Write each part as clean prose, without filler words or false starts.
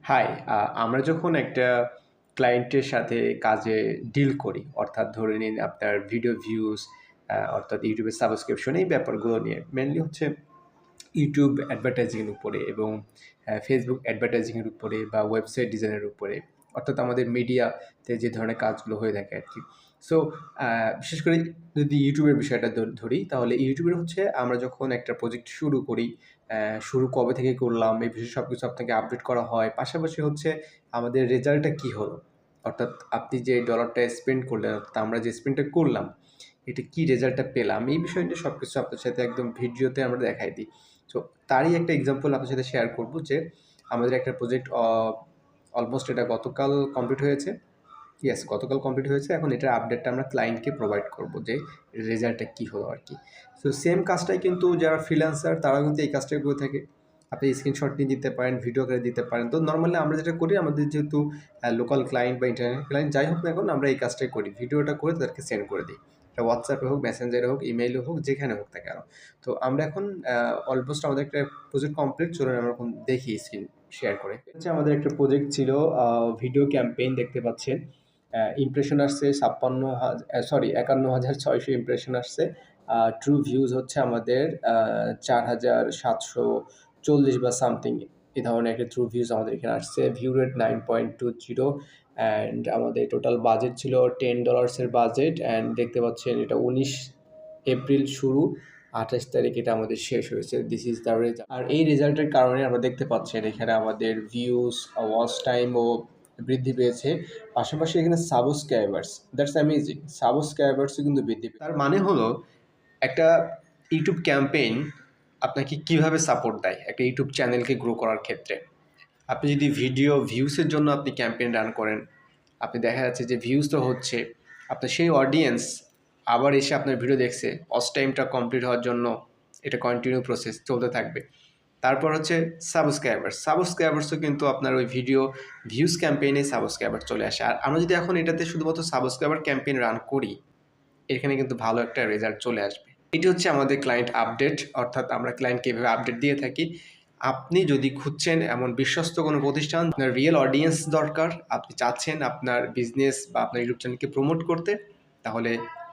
High, আমরা যখন একটা ক্লায়েন্টের সাথে কাজে ডিল করি, অর্থাৎ ধরে নিন আপনার ভিডিও ভিউজ, অর্থাৎ ইউটিউবের সাবস্ক্রিপশন এই ব্যাপারগুলো নিয়ে মেনলি হচ্ছে ইউটিউব অ্যাডভার্টাইজিংয়ের উপরে এবং ফেসবুক অ্যাডভার্টাইজিংয়ের উপরে বা ওয়েবসাইট ডিজাইনের উপরে, অর্থাৎ আমাদের মিডিয়াতে যে ধরনের কাজগুলো হয়ে থাকে আর কি। সো বিশেষ করে যদি ইউটিউবের বিষয়টা ধরি, তাহলে ইউটিউবের হচ্ছে আমরা যখন একটা প্রজেক্ট শুরু করি, শুরু কবে থেকে করলাম এই বিষয়ে সব কিছু আপনাকে আপডেট করা হয়। পাশাপাশি হচ্ছে আমাদের রেজাল্টটা কী হলো, অর্থাৎ আপনি যে ডলারটা স্পেন্ড করলেন, অর্থাৎ আমরা যে স্পেন্ডটা করলাম এটা কী রেজাল্টটা পেলাম, এই বিষয়টা সব কিছু আপনার সাথে একদম ভিডিওতে আমরা দেখাই দিই। সো তারই একটা এক্সাম্পল আপনার সাথে শেয়ার করব যে আমাদের একটা প্রজেক্ট অলমোস্ট এটা গতকাল কমপ্লিট হয়েছে। ইয়েস, গতকাল কমপ্লিট হয়েছে। এখন এটার আপডেটটা আমরা ক্লায়েন্টকে প্রোভাইড করব যে রেজাল্টটা কী হলো আর কি। সো সেম কাজটাই কিন্তু যারা ফ্রিল্যান্সার তারাও কিন্তু এই কাজটাই করে থাকে। আপনি স্ক্রিনশট নিয়ে দিতে পারেন, ভিডিও করে দিতে পারেন। তো নর্মালি আমরা যেটা করি, আমাদের যেহেতু লোকাল ক্লায়েন্ট বা ইন্টারন্যাশনাল ক্লায়েন্ট যাই হোক না এখন, আমরা এই কাজটাই করি। ভিডিওটা করে তাদেরকে সেন্ড করে দিই। এটা হোয়াটসঅ্যাপে হোক, মেসেঞ্জারে হোক, ইমেইলে হোক, যেখানে হোক না কেন। তো আমরা এখন অলমোস্ট আমাদের একটা প্রজেক্ট কমপ্লিট। চলুন আমরা এখন দেখি স্ক্রিন শেয়ার করে। হচ্ছে আমাদের একটা প্রজেক্ট ছিল, ভিডিও ক্যাম্পেইন দেখতে পাচ্ছেন। ইমপ্রেশন আসছে ৫১,৬০০ ইমপ্রেশন আসছে। ট্রু ভিউজ হচ্ছে আমাদের ৪,৭৪০ বা সামথিং এই ধরনের একটা ট্রু ভিউজ আমাদের এখানে আসছে। ভিউ রেট 9.20 অ্যান্ড আমাদের টোটাল বাজেট ছিল $10 বাজেট। অ্যান্ড দেখতে পাচ্ছেন এটা ১৯ এপ্রিল শুরু, ২৮ তারিখ এটা আমাদের শেষ হয়েছে। This is the result. আর এই রেজাল্টের কারণে আমরা দেখতে পাচ্ছেন এখানে আমাদের ভিউজ, ওয়াচ টাইমও বৃদ্ধি পেয়েছে। পাশাপাশি এখানে সাবস্ক্রাইবার্স, দ্যাটস অ্যামেজিং, সাবস্ক্রাইবার্সও কিন্তু বৃদ্ধি পেয়েছে। তার মানে হলো একটা ইউটিউব ক্যাম্পেইন আপনাকে কিভাবে সাপোর্ট দেয় একটা ইউটিউব চ্যানেলকে গ্রো করার ক্ষেত্রে। আপনি যদি ভিডিও ভিউসের জন্য আপনি ক্যাম্পেইন রান করেন, আপনি দেখা যাচ্ছে যে ভিউজ তো হচ্ছে, আপনার সেই অডিয়েন্স আবার এসে আপনার ভিডিও দেখছে, ওয়াচ টাইমটা কমপ্লিট হওয়ার জন্য এটা কন্টিনিউ প্রসেস চলতে থাকবে। তারপর হচ্ছে সাবস্ক্রাইবার্সও কিন্তু আপনার ওই ভিডিও ভিউজ ক্যাম্পেইনে সাবস্ক্রাইবার চলে আসে। আর আমরা যদি এখন এটাতে শুধুমাত্র সাবস্ক্রাইবার ক্যাম্পেইন রান করি, এখানে কিন্তু ভালো একটা রেজাল্ট চলে আসবে। এটি হচ্ছে আমাদের ক্লায়েন্ট আপডেট, অর্থাৎ আমরা ক্লায়েন্টকে এভাবে আপডেট দিয়ে থাকি। আপনি যদি খুঁজছেন এমন বিশ্বস্ত কোনো প্রতিষ্ঠান, আপনার রিয়েল অডিয়েন্স দরকার, আপনি চাচ্ছেন আপনার বিজনেস বা আপনার ইউটিউব চ্যানেলকে প্রমোট করতে, তাহলে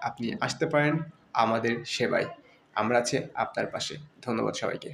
আপনি আসতে পারেন আমাদের সেবায়। আমরা আছি আপনার পাশে। ধন্যবাদ সবাইকে।